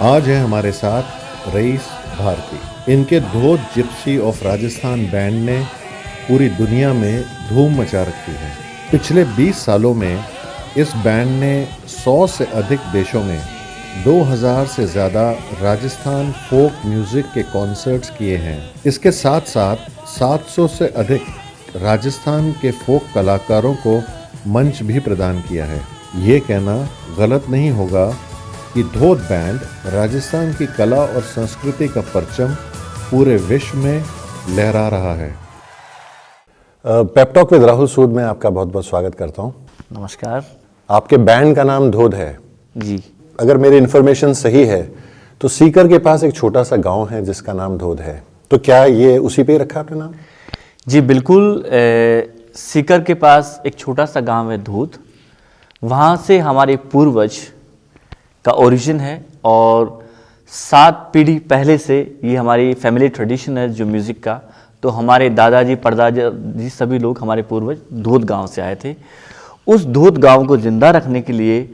आज है हमारे साथ रईस भारती। इनके धोत जिप्सी ऑफ राजस्थान बैंड ने पूरी दुनिया में धूम मचा रखी है। पिछले 20 सालों में इस बैंड ने 100 से अधिक देशों में 2000 से ज़्यादा राजस्थान फोक म्यूज़िक के कॉन्सर्ट्स किए हैं। इसके साथ साथ 700 से अधिक राजस्थान के फोक कलाकारों को मंच भी प्रदान किया है। ये कहना गलत नहीं होगा कि धोत बैंड राजस्थान की कला और संस्कृति का परचम पूरे विश्व में लहरा रहा है। पेप टॉक विद राहुल सूद में आपका बहुत बहुत स्वागत करता हूँ। नमस्कार। आपके बैंड का नाम धोत है जी। अगर मेरी इन्फॉर्मेशन सही है तो सीकर के पास एक छोटा सा गांव है जिसका नाम धोत है, तो क्या ये उसी पे रखा आपने नाम? जी बिल्कुल। सीकर के पास एक छोटा सा गांव है धोत, वहाँ से हमारे पूर्वज का ओरिजिन है और 7 पीढ़ी पहले से ये हमारी फैमिली ट्रेडिशन है जो म्यूज़िक का। तो हमारे दादाजी परदादाजी सभी लोग हमारे पूर्वज धोत गांव से आए थे। उस धोत गांव को जिंदा रखने के लिए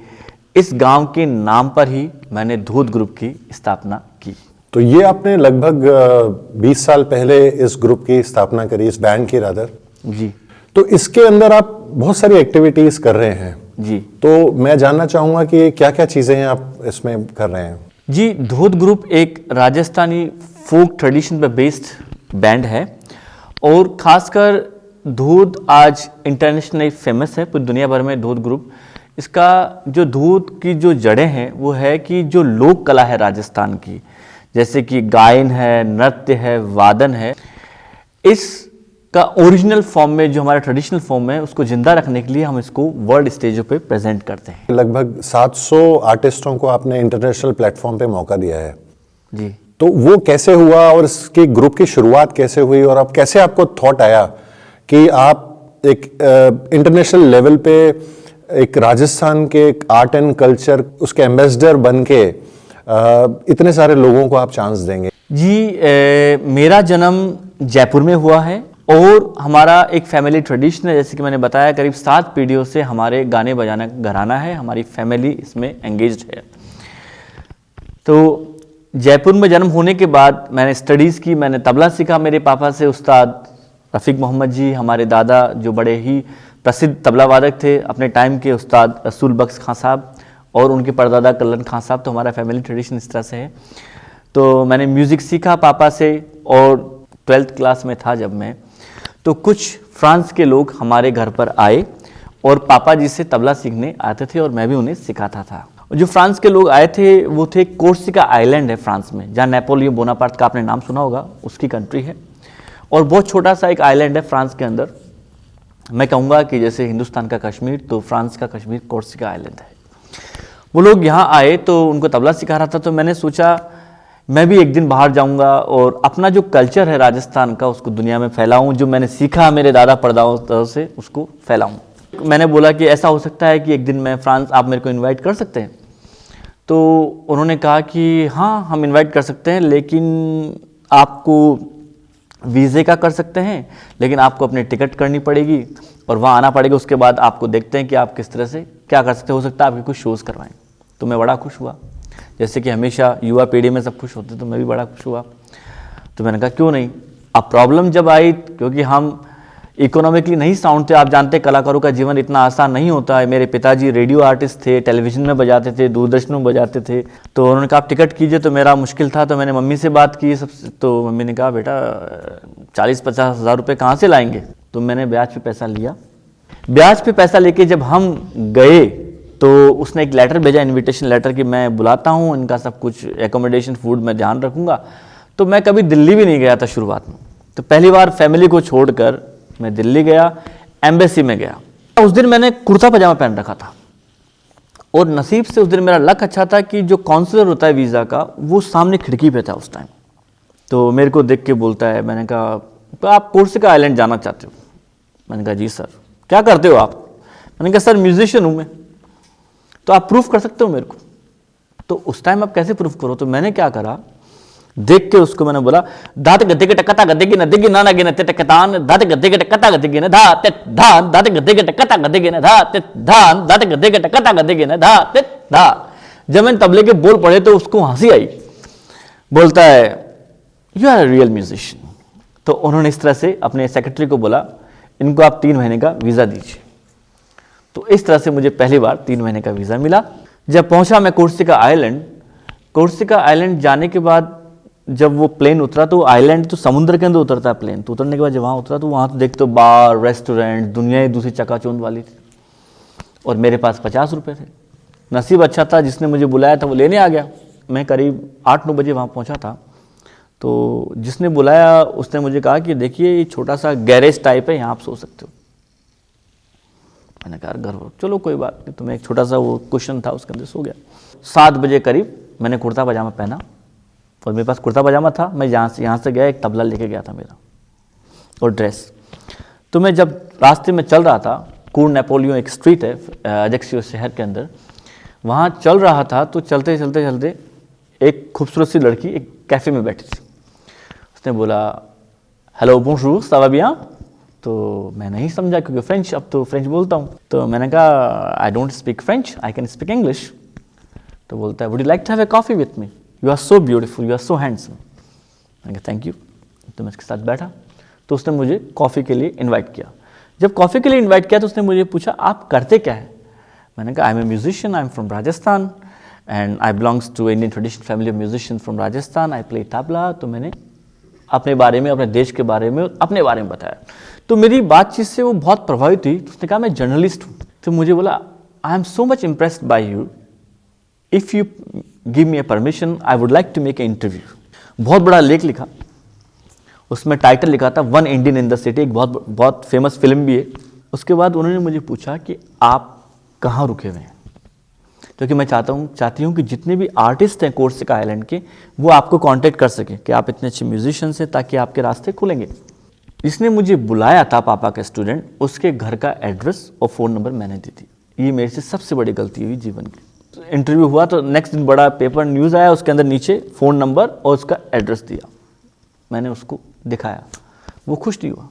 इस गांव के नाम पर ही मैंने धोत ग्रुप की स्थापना की। तो ये आपने लगभग 20 साल पहले इस ग्रुप की स्थापना करी, इस बैंड की रादर। जी। तो इसके अंदर आप बहुत सारी एक्टिविटीज कर रहे हैं जी। तो मैं जानना चाहूंगा कि क्या क्या चीजें हैं आप इसमें कर रहे हैं? जी, धोत ग्रुप एक राजस्थानी फोक ट्रेडिशन पर बेस्ड बैंड है और खासकर धोत आज इंटरनेशनली फेमस है पूरी दुनिया भर में। धोत ग्रुप, इसका जो धोत की जो जड़ें हैं वो है कि जो लोक कला है राजस्थान की, जैसे कि गायन है, नृत्य है, वादन है, इसका ओरिजिनल फॉर्म में जो हमारा ट्रेडिशनल फॉर्म है उसको जिंदा रखने के लिए हम इसको वर्ल्ड स्टेजों पे प्रेजेंट करते हैं। लगभग 700 आर्टिस्टों को आपने इंटरनेशनल प्लेटफॉर्म पे मौका दिया है जी। तो वो कैसे हुआ और इसकी ग्रुप की शुरुआत कैसे हुई और अब कैसे आपको थॉट आया कि आप एक इंटरनेशनल लेवल पे एक राजस्थान के आर्ट एंड कल्चर उसके एम्बेसडर बन के इतने सारे लोगों को आप चांस देंगे? जी, मेरा जन्म जयपुर में हुआ है और हमारा एक फैमिली ट्रेडिशन है, जैसे कि मैंने बताया करीब 7 पीढ़ियों से हमारे गाने बजाना घराना है, हमारी फैमिली इसमें एंगेज्ड है। तो जयपुर में जन्म होने के बाद मैंने स्टडीज़ की, मैंने तबला सीखा मेरे पापा से, उस्ताद रफ़ीक मोहम्मद जी, हमारे दादा जो बड़े ही प्रसिद्ध तबला वादक थे अपने टाइम के, उस्ताद रसूल बख्श खां साहब, और उनके परदादा कल्लन खां साहब। तो हमारा फैमिली ट्रेडिशन इस तरह से है। तो मैंने म्यूज़िक सीखा पापा से और 12th क्लास में था जब मैं, तो कुछ फ्रांस के लोग हमारे घर पर आए और पापा जी से तबला सीखने आते थे और मैं भी उन्हें सिखाता था। जो फ्रांस के लोग आए थे वो थे कोर्सिका आइलैंड है फ्रांस में, जहाँ नेपोलियन बोनापार्ट का आपने नाम सुना होगा, उसकी कंट्री है और बहुत छोटा सा एक आइलैंड है फ्रांस के अंदर। मैं कहूँगा कि जैसे हिंदुस्तान का कश्मीर तो फ्रांस का कश्मीर कोर्सिका आइलैंड है। वो लोग यहाँ आए तो उनको तबला सिखा रहा था, तो मैंने सोचा मैं भी एक दिन बाहर जाऊंगा और अपना जो कल्चर है राजस्थान का उसको दुनिया में फैलाऊं, जो मैंने सीखा मेरे दादा परदादा से उसको फैलाऊं। मैंने बोला कि ऐसा हो सकता है कि एक दिन मैं फ्रांस, आप मेरे को इनवाइट कर सकते हैं? तो उन्होंने कहा कि हाँ हम इनवाइट कर सकते हैं, लेकिन आपको वीज़े का कर सकते हैं, लेकिन आपको अपनी टिकट करनी पड़ेगी और वहाँ आना पड़ेगा। उसके बाद आपको देखते हैं कि आप किस तरह से क्या कर सकते हो सकता है आपके कुछ शोज़ करवाएं। तो मैं बड़ा खुश हुआ, जैसे कि हमेशा युवा पीढ़ी में सब खुश होते, तो मैं भी बड़ा खुश हुआ। तो मैंने कहा क्यों नहीं। अब प्रॉब्लम जब आई, क्योंकि हम इकोनॉमिकली नहीं साउंड थे, आप जानते हैं कलाकारों का जीवन इतना आसान नहीं होता है। मेरे पिताजी रेडियो आर्टिस्ट थे, टेलीविज़न में बजाते थे, दूरदर्शन में बजाते थे। तो उन्होंने कहा आप टिकट कीजिए, तो मेरा मुश्किल था। तो मैंने मम्मी से बात की सबसे, तो मम्मी ने कहा बेटा 40-50 हज़ार रुपये कहाँ से लाएंगे? तो मैंने ब्याज पे पैसा लिया। ब्याज पे पैसा लेके जब हम गए तो उसने एक लेटर भेजा, इनविटेशन लेटर, कि मैं बुलाता हूँ, इनका सब कुछ एकोमोडेशन फूड में ध्यान रखूँगा। तो मैं कभी दिल्ली भी नहीं गया था शुरुआत में, तो पहली बार फैमिली को छोड़कर मैं दिल्ली गया, एम्बेसी में गया। उस दिन मैंने कुर्ता पजामा पहन रखा था और नसीब से उस दिन मेरा लक अच्छा था कि जो काउंसलर होता है वीज़ा का वो सामने खिड़की पे था उस टाइम। तो मेरे को देख के बोलता है, मैंने कहा तो आप कोर्सिका आइलैंड जाना चाहते हो? मैंने कहा जी सर। क्या करते हो आप? मैंने कहा सर म्यूजिशियन हूँ मैं। तो आप प्रूफ कर सकते हो मेरे को? तो उस टाइम आप कैसे प्रूफ करो? तो मैंने क्या करा, देख के उसको मैंने बोला दात गद्दे के टकता गद्दे की नद्दे की नाना गिने ते टकतान दात गद्दे के टकता गद्दे की न धा ते धान दात गद्दे के टकता गद्दे की न धा ते धान दात गद्दे के टकता गद्दे की न धा ते धा। जब मैंने तबले के बोल पढ़े तो उसको हंसी आई, बोलता है you are a real musician. तो उन्होंने इस तरह से अपने सेक्रेटरी को बोला इनको आप 3 महीने का वीज़ा दीजिए। तो इस तरह से मुझे पहली बार 3 महीने का वीज़ा मिला। जब पहुंचा मैं कोर्सिका आइलैंड जाने के बाद जब वो प्लेन उतरा तो आइलैंड तो समुद्र के अंदर उतरता है प्लेन, तो उतरने के बाद जब वहाँ उतरा तो वहाँ तो देखते हो बार रेस्टोरेंट दुनिया ही दूसरी चकाचौंध वाली थी, और मेरे पास 50 रुपये थे। नसीब अच्छा था, जिसने मुझे बुलाया था वो लेने आ गया। मैं करीब 8-9 बजे वहाँ पहुँचा था, तो जिसने बुलाया उसने मुझे कहा कि देखिए ये छोटा सा गैरेज टाइप है, यहाँ आप सो सकते हो। मैंने कहा घर चलो कोई बात नहीं, तो मैं एक छोटा सा वो कुशन था उसके अंदर सो गया। 7 बजे करीब मैंने कुर्ता पजामा पहना, और मेरे पास कुर्ता पजामा था, मैं यहाँ से गया एक तबला लेके गया था मेरा और ड्रेस। तो मैं जब रास्ते में चल रहा था, कूर नेपोलियन एक स्ट्रीट है अजक्सियो शहर के अंदर, वहाँ चल रहा था तो चलते चलते एक खूबसूरत सी लड़की एक कैफ़े में बैठी थी। उसने बोला हेलो बोंजूर ça va bien? तो मैं नहीं समझा क्योंकि फ्रेंच, अब तो फ्रेंच बोलता हूँ। तो मैंने कहा I don't speak French, I can speak English. तो बोलता है would you like to have a coffee with me, you are so beautiful, you are so handsome. मैंने कहा थैंक यू। तो मैं उसके साथ बैठा, तो उसने मुझे कॉफ़ी के लिए इन्वाइट किया। जब कॉफ़ी के लिए इन्वाइट किया तो उसने मुझे पूछा आप करते क्या है। मैंने कहा I am a musician, I am from Rajasthan and I belongs to Indian traditional family of musician from Rajasthan, I play tabla. तो मैंने अपने बारे में, अपने देश के बारे में, अपने बारे में बताया। तो मेरी बातचीत से वो बहुत प्रभावित हुई। तो उसने कहा मैं जर्नलिस्ट हूँ। तो मुझे बोला I am so much impressed by you, if you give me a permission I would like to make a interview. बहुत बड़ा लेख लिखा, उसमें टाइटल लिखा था one Indian in the city, एक बहुत फेमस फिल्म भी है। उसके बाद उन्होंने मुझे पूछा कि आप कहाँ रुके हुए हैं, क्योंकि मैं चाहती हूँ कि जितने भी आर्टिस्ट हैं कोर्सिका आइलैंड के वो आपको कांटेक्ट कर सकें कि आप इतने अच्छे म्यूजिशियंस हैं, ताकि आपके रास्ते खुलेंगे। जिसने मुझे बुलाया था पापा का स्टूडेंट, उसके घर का एड्रेस और फ़ोन नंबर मैंने दी थी। ये मेरे से सबसे बड़ी गलती हुई जीवन की। तो इंटरव्यू हुआ तो नेक्स्ट दिन बड़ा पेपर न्यूज़ आया, उसके अंदर नीचे फ़ोन नंबर और उसका एड्रेस दिया। मैंने उसको दिखाया, वो खुश नहीं हुआ,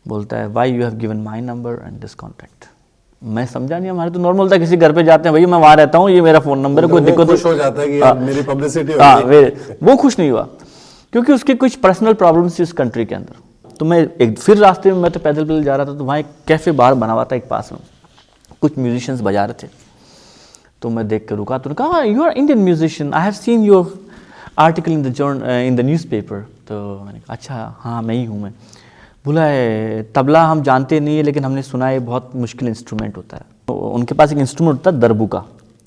बोलता है why you have given my number and this contact. मैं समझा नहीं, हमारे तो नॉर्मल था, किसी घर पे जाते हैं भैया मैं वहाँ रहता हूँ, ये मेरा फ़ोन नंबर है, कोई दिक्कत खुश हो जाता है कि मेरी पब्लिसिटी हो गई। वो खुश नहीं हुआ क्योंकि उसकी कुछ पर्सनल प्रॉब्लम्स थी उस कंट्री के अंदर। तो मैं एक फिर रास्ते में, मैं तो पैदल जा रहा था, तो वहाँ एक कैफ़े बार बना हुआ था एक पास में, कुछ म्यूजिशियंस बजा रहे थे। तो मैं देख कर रुका, तो कहा you are Indian musician, I have seen your article in the newspaper. तो मैंने कहा अच्छा हाँ मैं ही हूँ। मैं बोला है तबला हम जानते नहीं है, लेकिन हमने सुना है बहुत मुश्किल इंस्ट्रूमेंट होता है। तो उनके पास एक इंस्ट्रूमेंट होता है दरबुका,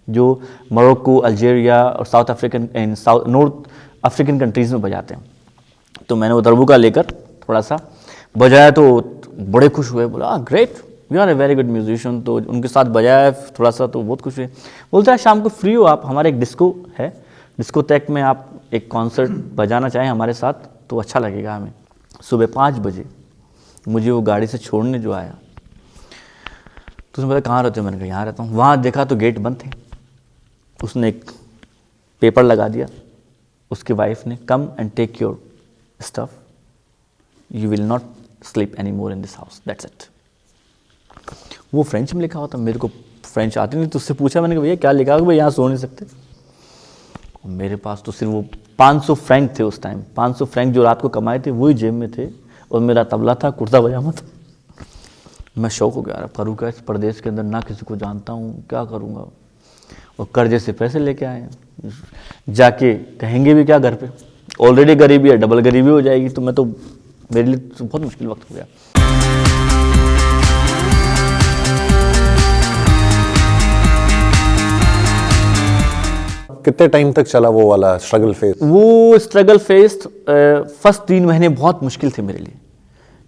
जो मोरक्को, अल्जीरिया और नॉर्थ अफ्रीकन कंट्रीज़ में बजाते हैं। तो मैंने वो दरबुका लेकर थोड़ा सा बजाया तो बड़े खुश हुए, बोला great you are a very good musician. तो उनके साथ बजाया थोड़ा सा तो बहुत खुश हुए। बोलता है शाम को फ्री हो आप, हमारे एक डिस्को है, डिस्कोटेक में आप एक कॉन्सर्ट बजाना चाहें हमारे साथ तो अच्छा लगेगा हमें। सुबह 5 बजे मुझे वो गाड़ी से छोड़ने जो आया, तो उसने बोला कहाँ रहते हो, मैंने कहा यहाँ रहता हूँ। वहाँ देखा तो गेट बंद थे। उसने एक पेपर लगा दिया, उसकी वाइफ ने come and take your stuff, you will not sleep any more in this house, that's it. वो फ्रेंच में लिखा हुआ था, मेरे को फ्रेंच आती नहीं, तो उससे पूछा मैंने कहा भैया क्या लिखा हुआ, भाई यहाँ सो नहीं सकते। मेरे पास तो सिर्फ वो 500 फ्रैंक थे उस टाइम, 500 फ्रैंक जो रात को कमाए थे वही जेब में थे, और मेरा तबला था, कुर्ता पजामा था। मैं शौक हो गया, अरे करूँ क्या इस प्रदेश के अंदर, ना किसी को जानता हूँ, क्या करूँगा। और कर्जे से पैसे लेके आए हैं, जाके कहेंगे भी क्या घर पे, ऑलरेडी गरीबी है, डबल गरीबी हो जाएगी। तो मैं तो, मेरे लिए तो बहुत मुश्किल वक्त हो गया। कितने टाइम तक चला वो वाला स्ट्रगल फेज? वो स्ट्रगल फेज फर्स्ट 3 महीने बहुत मुश्किल थे मेरे लिए,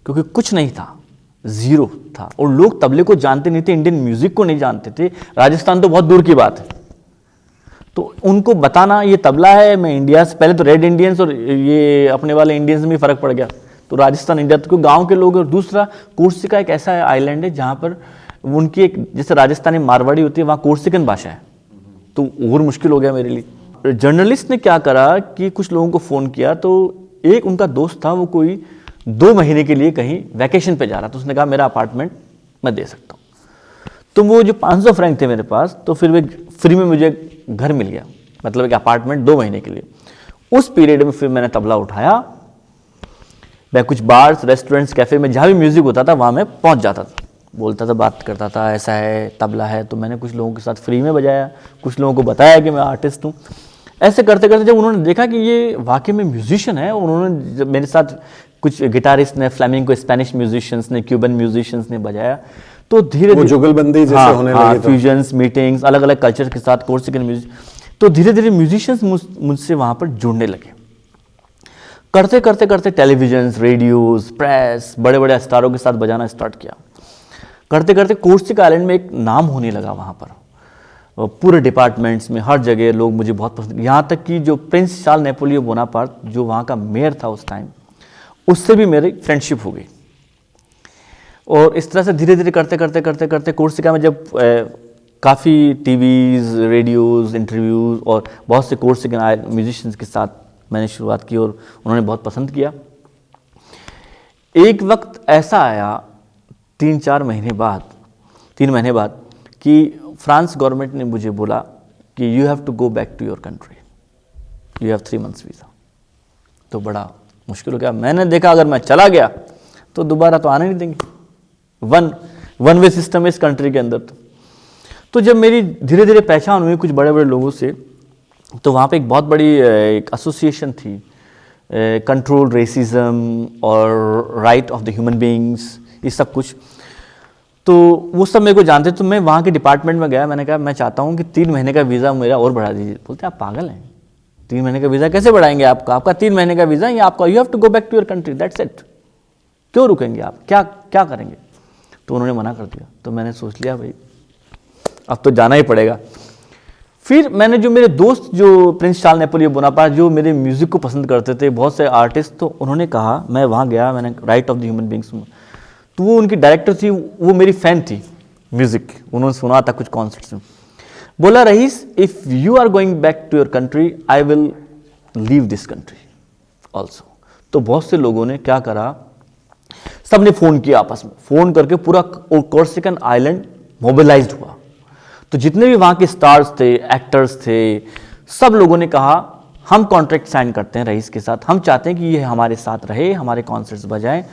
क्योंकि कुछ नहीं था, जीरो था, और लोग तबले को जानते नहीं थे, इंडियन म्यूजिक को नहीं जानते थे। राजस्थान तो बहुत दूर की बात है, तो उनको बताना ये तबला है, मैं इंडिया से, पहले तो रेड इंडियंस और ये अपने वाले इंडियंस में फर्क पड़ गया, तो राजस्थान इंडिया तो गांव के लोग। और दूसरा कोर्सिका एक ऐसा आइलैंड है जहाँ पर उनकी एक, जैसे राजस्थानी मारवाड़ी होती है, वहाँ कोर्सिकन भाषा है, तो और मुश्किल हो गया मेरे लिए। जर्नलिस्ट ने क्या करा कि कुछ लोगों को फ़ोन किया, तो एक उनका दोस्त था, वो कोई 2 महीने के लिए कहीं वैकेशन पे जा रहा था, तो उसने कहा मेरा अपार्टमेंट मैं दे सकता हूँ। तो वो जो 500 फ्रैंक थे मेरे पास, तो फिर वे फ्री में मुझे घर मिल गया, मतलब एक अपार्टमेंट 2 महीने के लिए। उस पीरियड में फिर मैंने तबला उठाया, मैं कुछ बार्स, रेस्टोरेंट्स, कैफ़े में जहाँ भी म्यूज़िक होता था वहाँ मैं पहुँच जाता था, बोलता था, बात करता था, ऐसा है तबला है। तो मैंने कुछ लोगों के साथ फ्री में बजाया, कुछ लोगों को बताया कि मैं आर्टिस्ट हूँ। ऐसे करते करते जब उन्होंने देखा कि ये वाकई में म्यूजिशियन है, उन्होंने जब मेरे साथ कुछ गिटारिस्ट ने, फ्लैमिंगो, स्पेनिश म्यूजिशियंस ने, क्यूबन म्यूजिशियंस ने बजाया, तो धीरे धीरे जुगलबंदी जैसे होने लगी, तो फ्यूजन्स, मीटिंग्स, अलग अलग कल्चर के साथ, कोर्सिकन म्यूजिक, तो धीरे धीरे म्यूजिशियंस मुझसे वहाँ पर जुड़ने लगे। करते करते करते टेलीविजन, रेडियोज, प्रेस, बड़े बड़े स्टारों के साथ बजाना स्टार्ट किया। करते करते कोर्सिका आइलैंड में एक नाम होने लगा वहाँ पर, पूरे डिपार्टमेंट्स में, हर जगह लोग मुझे बहुत पसंद, यहाँ तक कि जो प्रिंस चार्ल्स नेपोलियो बोनापार्ट जो वहाँ का मेयर था उस टाइम, उससे भी मेरी फ्रेंडशिप हो गई। और इस तरह से धीरे धीरे करते करते करते करते कोर्सिका में जब काफ़ी टीवीज़, रेडियोज़, इंटरव्यूज़ और बहुत से कोर्सिकन म्यूजिशियंस के साथ मैंने शुरुआत की और उन्होंने बहुत पसंद किया। एक वक्त ऐसा आया 3 महीने बाद कि फ्रांस गवर्नमेंट ने मुझे बोला कि you have to go back to your country, you have 3 months visa. तो बड़ा मुश्किल हो गया। मैंने देखा अगर मैं चला गया तो दोबारा तो आने नहीं देंगे, वन वे सिस्टम है इस कंट्री के अंदर। तो जब मेरी धीरे धीरे पहचान हुई कुछ बड़े बड़े लोगों से, तो वहाँ पे एक बहुत बड़ी एक एसोसिएशन थी, कंट्रोल रेसिज्म और right of the human beings, ये सब कुछ। तो वो सब मेरे को जानते, तो मैं वहाँ के डिपार्टमेंट में गया, मैंने कहा मैं चाहता हूँ कि 3 महीने का वीज़ा मेरा और बढ़ा दीजिए। बोलते आप पागल हैं, 3 महीने का वीज़ा कैसे बढ़ाएंगे आपका 3 महीने का वीज़ा, या आपका you have to go back to your country, that's it, क्यों रुकेंगे आप, क्या करेंगे। तो उन्होंने मना कर दिया। तो मैंने सोच लिया भाई अब तो जाना ही पड़ेगा। फिर मैंने जो मेरे दोस्त जो प्रिंस चार्ल्स नेपोलियो बोनापार्ट जो मेरे म्यूज़िक को पसंद करते थे, बहुत से आर्टिस्ट, तो उन्होंने कहा, मैं वहाँ गया, मैंने right of the human beings, तो वो उनकी डायरेक्टर थी, वो मेरी फ़ैन थी म्यूज़िक, उन्होंने सुना था कुछ कॉन्सर्ट्स में। बोला Raees, if you are going back to your country I will leave this country also. तो बहुत से लोगों ने क्या करा, सबने फ़ोन किया आपस में, फ़ोन करके पूरा कोर्सिकन आइलैंड मोबिलाइज्ड हुआ। तो जितने भी वहाँ के स्टार्स थे, एक्टर्स थे, सब लोगों ने कहा हम कॉन्ट्रैक्ट साइन करते हैं रईस के साथ, हम चाहते हैं कि ये हमारे साथ रहे, हमारे कॉन्सर्ट्स बजाएं।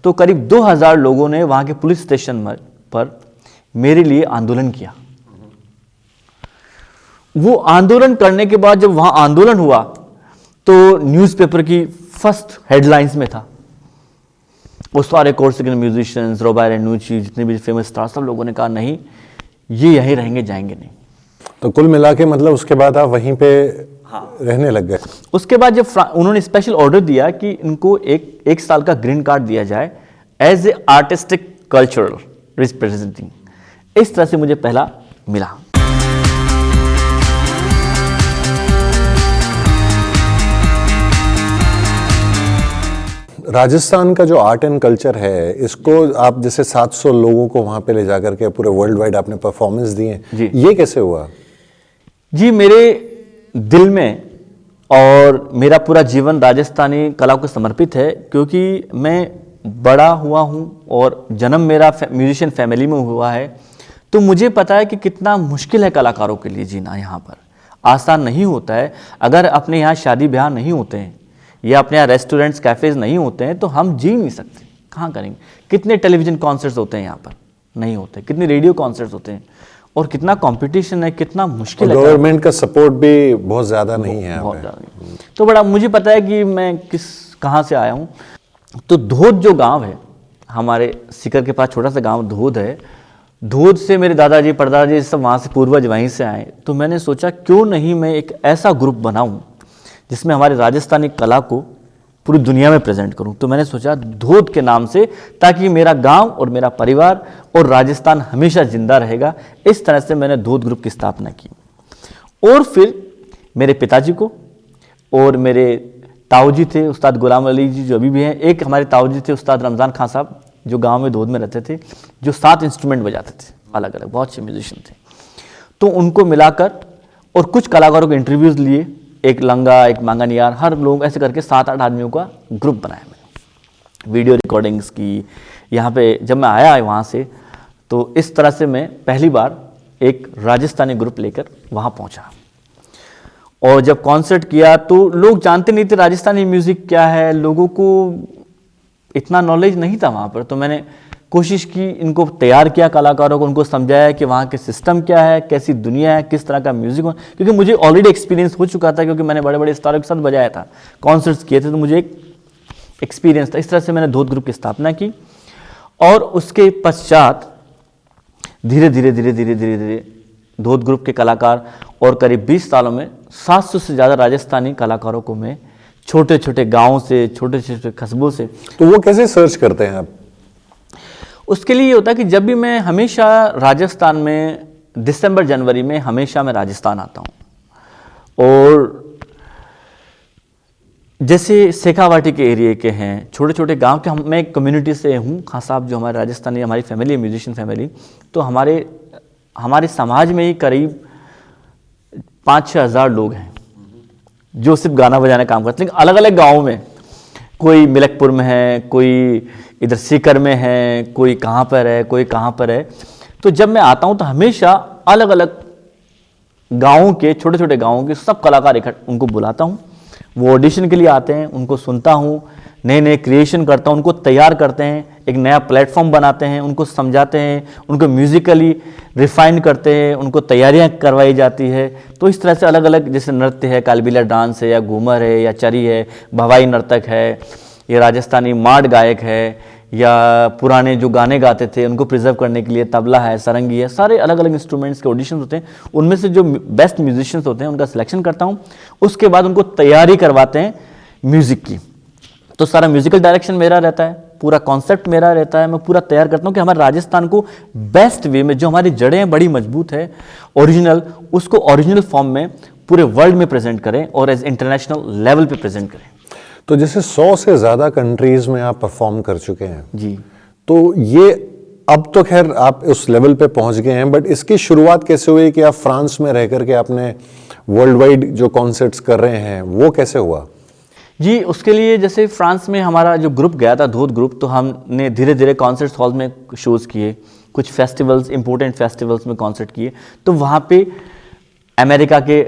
तो करीब 2000 लोगों ने वहाँ के पुलिस स्टेशन पर मेरे लिए आंदोलन किया। वो आंदोलन करने के बाद जब वहाँ आंदोलन हुआ तो न्यूज़पेपर की फर्स्ट हेडलाइंस में था। उस सारे कोर्सिकन म्यूजिशियंस, रोबाय रेनूची, जितने भी फेमस स्टार, सब लोगों ने कहा नहीं, ये यहीं रहेंगे, जाएंगे नहीं। तो कुल मिला के मतलब उसके बाद आप वहीं पे रहने लग गए। उसके बाद जब उन्होंने स्पेशल ऑर्डर दिया कि इनको एक साल का ग्रीन कार्ड दिया जाए as a artistic cultural representing, इस तरह से मुझे पहला मिला। राजस्थान का जो आर्ट एंड कल्चर है, इसको आप जैसे 700 लोगों को वहां पे ले जाकर के पूरे वर्ल्ड वाइड आपने परफॉर्मेंस दिए, ये कैसे हुआ? जी, मेरे दिल में और मेरा पूरा जीवन राजस्थानी कला को समर्पित है, क्योंकि मैं बड़ा हुआ हूँ और जन्म मेरा म्यूजिशियन फैमिली में हुआ है। तो मुझे पता है कि कितना मुश्किल है कलाकारों के लिए जीना यहाँ पर, आसान नहीं होता है। अगर अपने यहाँ शादी ब्याह नहीं होते हैं या अपने यहाँ रेस्टोरेंट्स, कैफ़ेज़ नहीं होते हैं तो हम जी नहीं सकते, कहाँ करेंगे। कितने टेलीविज़न कॉन्सर्ट्स होते हैं यहाँ पर, नहीं होते, कितने रेडियो कॉन्सर्ट्स होते हैं, और कितना कंपटीशन है, कितना मुश्किल है। गवर्नमेंट का सपोर्ट भी बहुत ज़्यादा नहीं है, बहुत ज़्यादा नहीं। तो बड़ा मुझे पता है कि मैं कहाँ से आया हूँ। तो धोद जो गांव है हमारे सीकर के पास, छोटा सा गांव धोद है, धोद से मेरे दादाजी परदादाजी सब वहाँ से पूर्वज वहीं से आए। तो मैंने सोचा क्यों नहीं मैं एक ऐसा ग्रुप बनाऊँ जिसमें हमारे राजस्थानी कला को पूरी दुनिया में प्रेजेंट करूं। तो मैंने सोचा धोद के नाम से, ताकि मेरा गांव और मेरा परिवार और राजस्थान हमेशा जिंदा रहेगा। इस तरह से मैंने धोद ग्रुप की स्थापना की। और फिर मेरे पिताजी को और मेरे ताऊजी थे उस्ताद गुलाम अली जी जो अभी भी हैं, एक हमारे ताऊजी थे उस्ताद रमज़ान खान साहब जो गांव में धोद में रहते थे, जो 7 इंस्ट्रूमेंट बजाते थे अलग अलग, बहुत अच्छे म्यूजिशियन थे। तो उनको मिलाकर और कुछ कलाकारों के इंटरव्यूज़ लिए, एक लंगा, एक मांगनियार, हर लोग ऐसे करके 7-8 आदमियों का ग्रुप बनाया मैंने, वीडियो रिकॉर्डिंग्स की। यहाँ पे जब मैं आया वहाँ से तो इस तरह से मैं पहली बार एक राजस्थानी ग्रुप लेकर वहाँ पहुँचा। और जब कॉन्सर्ट किया तो लोग जानते नहीं थे राजस्थानी म्यूज़िक क्या है, लोगों को इतना नॉलेज नहीं था वहाँ पर। तो मैंने कोशिश की, इनको तैयार किया कलाकारों को, उनको समझाया कि वहाँ के सिस्टम क्या है, कैसी दुनिया है, किस तरह का म्यूज़िक हो, क्योंकि मुझे ऑलरेडी एक्सपीरियंस हो चुका था, क्योंकि मैंने बड़े बड़े स्टारों के साथ बजाया था, कॉन्सर्ट्स किए थे, तो मुझे एक एक्सपीरियंस था। इस तरह से मैंने धोत ग्रुप की स्थापना की और उसके पश्चात धीरे धीरे धोत ग्रुप के कलाकार और करीब 20 सालों में 700 से ज़्यादा राजस्थानी कलाकारों को मैं छोटे छोटे गाँव से, छोटे छोटे कस्बों से। तो वो कैसे सर्च करते हैं आप? उसके लिए ये होता है कि जब भी मैं हमेशा राजस्थान में दिसंबर जनवरी में हमेशा मैं राजस्थान आता हूँ। और जैसे शेखावाटी के एरिया के हैं, छोटे छोटे गांव के, मैं एक कम्युनिटी से हूँ, खान साहब जो हमारे राजस्थानी, हमारी फैमिली है म्यूजिशियन फैमिली, तो हमारे समाज में ही करीब 5-6 हज़ार लोग हैं जो सिर्फ गाना बजाने का काम करते हैं, लेकिन अलग अलग गाँव में, कोई मिलकपुर में है, कोई इधर सीकर में है, कोई कहाँ पर है, कोई कहाँ पर है। तो जब मैं आता हूँ तो हमेशा अलग अलग गाँवों के, छोटे छोटे गाँवों के सब कलाकार उनको बुलाता हूँ, वो ऑडिशन के लिए आते हैं, उनको सुनता हूँ, नए नए क्रिएशन करता हूँ, उनको तैयार करते हैं, एक नया प्लेटफॉर्म बनाते हैं, उनको समझाते हैं, उनको म्यूज़िकली रिफाइन करते हैं, उनको तैयारियाँ करवाई जाती है। तो इस तरह से अलग अलग, जैसे नृत्य है, कालबेलिया डांस है, या घूमर है, या चरी है, भवाई नर्तक है, या राजस्थानी मार्ड गायक है, या पुराने जो गाने गाते थे उनको प्रिजर्व करने के लिए तबला है, सरंगी है, सारे अलग अलग इंस्ट्रूमेंट्स के ऑडिशन होते हैं। उनमें से जो बेस्ट म्यूजिशियंस होते हैं उनका सिलेक्शन करता हूँ, उसके बाद उनको तैयारी करवाते हैं म्यूज़िक की। तो सारा म्यूजिकल डायरेक्शन मेरा रहता है, पूरा कॉन्सेप्ट मेरा रहता है, मैं पूरा तैयार करता हूँ कि हमारे राजस्थान को बेस्ट वे में, जो हमारी जड़ें हैं बड़ी मजबूत है, ओरिजिनल, उसको ओरिजिनल फॉर्म में पूरे वर्ल्ड में प्रेजेंट करें और एज इंटरनेशनल लेवल पे प्रेजेंट करें। तो जैसे 100 से ज़्यादा कंट्रीज में आप परफॉर्म कर चुके हैं जी, तो ये अब तो खैर आप उस लेवल पे पहुंच गए हैं, बट इसकी शुरुआत कैसे हुई कि आप फ्रांस में रह करके आपने वर्ल्ड वाइड जो कॉन्सर्ट्स कर रहे हैं, वो कैसे हुआ? जी, उसके लिए जैसे फ्रांस में हमारा जो ग्रुप गया था, धोत ग्रुप, तो हमने धीरे धीरे कॉन्सर्ट हॉल में शोज़ किए, कुछ फेस्टिवल्स, इंपॉर्टेंट फेस्टिवल्स में कॉन्सर्ट किए। तो वहाँ पे अमेरिका के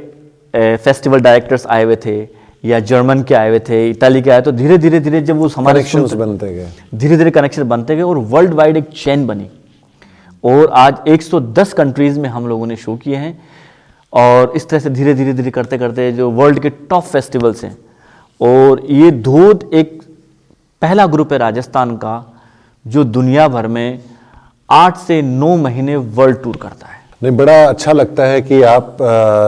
फेस्टिवल डायरेक्टर्स आए हुए थे, या जर्मन के आए हुए थे, इताली के आए, तो धीरे धीरे जब वो हमारे कनेक्शंस बनते गए, धीरे धीरे कनेक्शन बनते गए और वर्ल्ड वाइड एक चेन बनी। और आज 110 कंट्रीज़ में हम लोगों ने शो किए हैं। और इस तरह से धीरे धीरे करते करते जो वर्ल्ड के टॉप फेस्टिवल्स हैं, और ये धोत एक पहला ग्रुप है राजस्थान का जो दुनिया भर में 8 से 9 महीने वर्ल्ड टूर करता है। नहीं, बड़ा अच्छा लगता है कि आप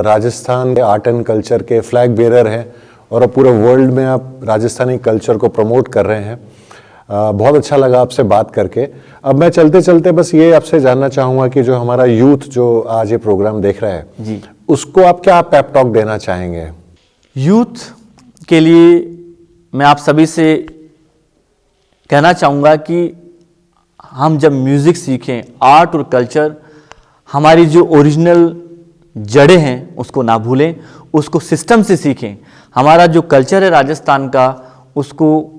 राजस्थान के आर्ट एंड कल्चर के फ्लैग बेरर हैं और अब पूरे वर्ल्ड में आप राजस्थानी कल्चर को प्रमोट कर रहे हैं। बहुत अच्छा लगा आपसे बात करके। अब मैं चलते चलते बस ये आपसे जानना चाहूँगा कि जो हमारा यूथ जो आज ये प्रोग्राम देख रहा है जी, उसको आप क्या पेप टॉक देना चाहेंगे? यूथ के लिए मैं आप सभी से कहना चाहूँगा कि हम जब म्यूज़िक सीखें, आर्ट और कल्चर, हमारी जो ओरिजिनल जड़ें हैं उसको ना भूलें, उसको सिस्टम से सीखें। हमारा जो कल्चर है राजस्थान का, उसको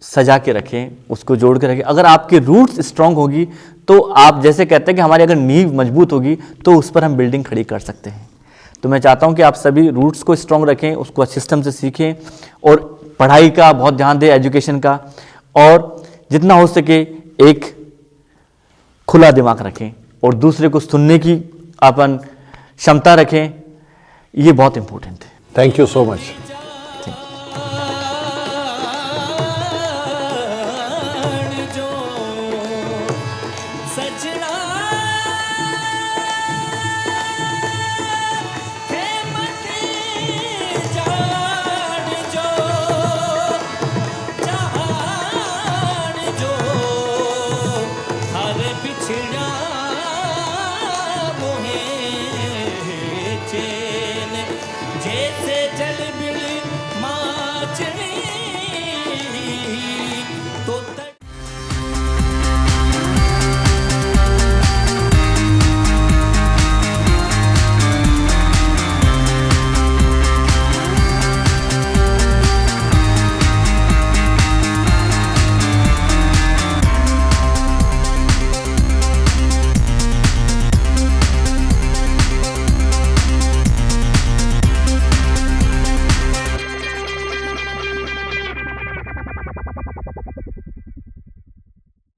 सजा के रखें, उसको जोड़ के रखें। अगर आपकी रूट्स स्ट्रांग होगी तो आप जैसे कहते हैं कि हमारी अगर नींव मजबूत होगी तो उस पर हम बिल्डिंग खड़ी कर सकते हैं। तो मैं चाहता हूं कि आप सभी रूट्स को स्ट्रांग रखें, उसको सिस्टम से सीखें और पढ़ाई का बहुत ध्यान दें, एजुकेशन का, और जितना हो सके एक खुला दिमाग रखें और दूसरे को सुनने की अपन क्षमता रखें। ये बहुत इंपॉर्टेंट है। Thank you so much.